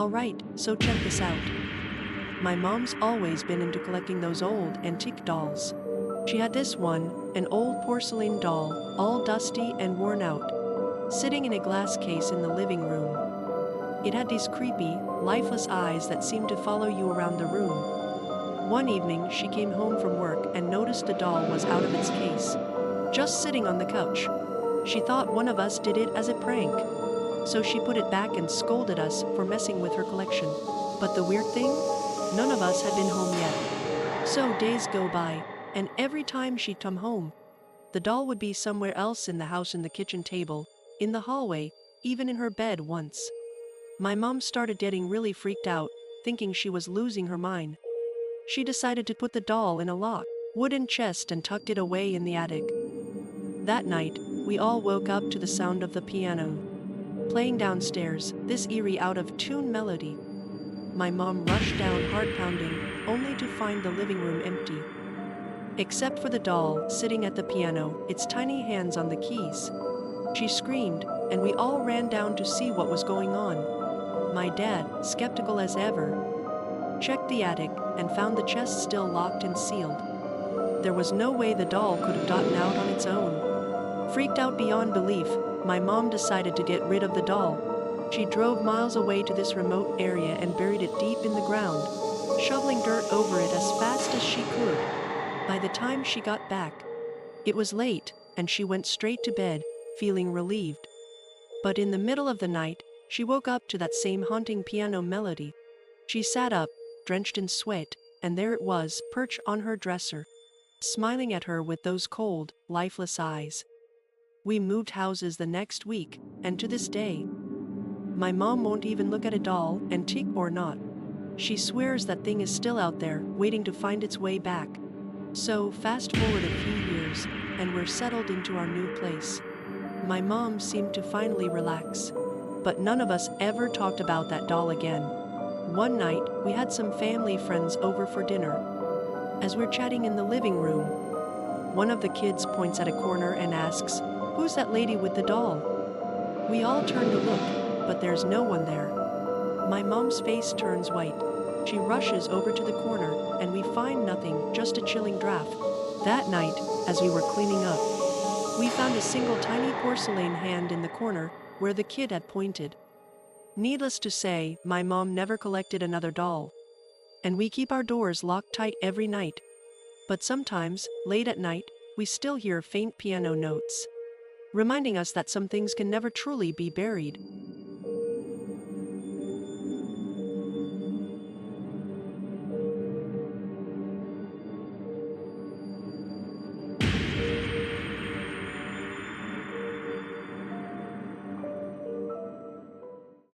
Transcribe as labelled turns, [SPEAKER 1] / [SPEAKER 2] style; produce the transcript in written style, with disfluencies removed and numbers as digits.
[SPEAKER 1] Alright, so check this out. My mom's always been into collecting those old, antique dolls. She had this one, an old porcelain doll, all dusty and worn out, sitting in a glass case in the living room. It had these creepy, lifeless eyes that seemed to follow you around the room. One evening, she came home from work and noticed the doll was out of its case, just sitting on the couch. She thought one of us did it as a prank, so she put it back and scolded us for messing with her collection. But the weird thing? None of us had been home yet. So days go by, and every time she'd come home, the doll would be somewhere else in the house, in the kitchen table, in the hallway, even in her bed once. My mom started getting really freaked out, thinking she was losing her mind. She decided to put the doll in a locked wooden chest and tucked it away in the attic. That night, we all woke up to the sound of the piano playing downstairs, this eerie out-of-tune melody. My mom rushed down, heart pounding, only to find the living room empty. Except for the doll sitting at the piano, its tiny hands on the keys. She screamed, and we all ran down to see what was going on. My dad, skeptical as ever, checked the attic and found the chest still locked and sealed. There was no way the doll could have gotten out on its own. Freaked out beyond belief, my mom decided to get rid of the doll. She drove miles away to this remote area and buried it deep in the ground, shoveling dirt over it as fast as she could. By the time she got back, it was late, and she went straight to bed, feeling relieved. But in the middle of the night, she woke up to that same haunting piano melody. She sat up, drenched in sweat, and there it was, perched on her dresser, smiling at her with those cold, lifeless eyes. We moved houses the next week, and to this day, my mom won't even look at a doll, antique or not. She swears that thing is still out there, waiting to find its way back. So, fast forward a few years, and we're settled into our new place. My mom seemed to finally relax, but none of us ever talked about that doll again. One night, we had some family friends over for dinner. As we're chatting in the living room, one of the kids points at a corner and asks, "Who's that lady with the doll?" We all turn to look, but there's no one there. My mom's face turns white. She rushes over to the corner, and we find nothing, just a chilling draft. That night, as we were cleaning up, we found a single tiny porcelain hand in the corner, where the kid had pointed. Needless to say, my mom never collected another doll. And we keep our doors locked tight every night. But sometimes, late at night, we still hear faint piano notes, reminding us that some things can never truly be buried.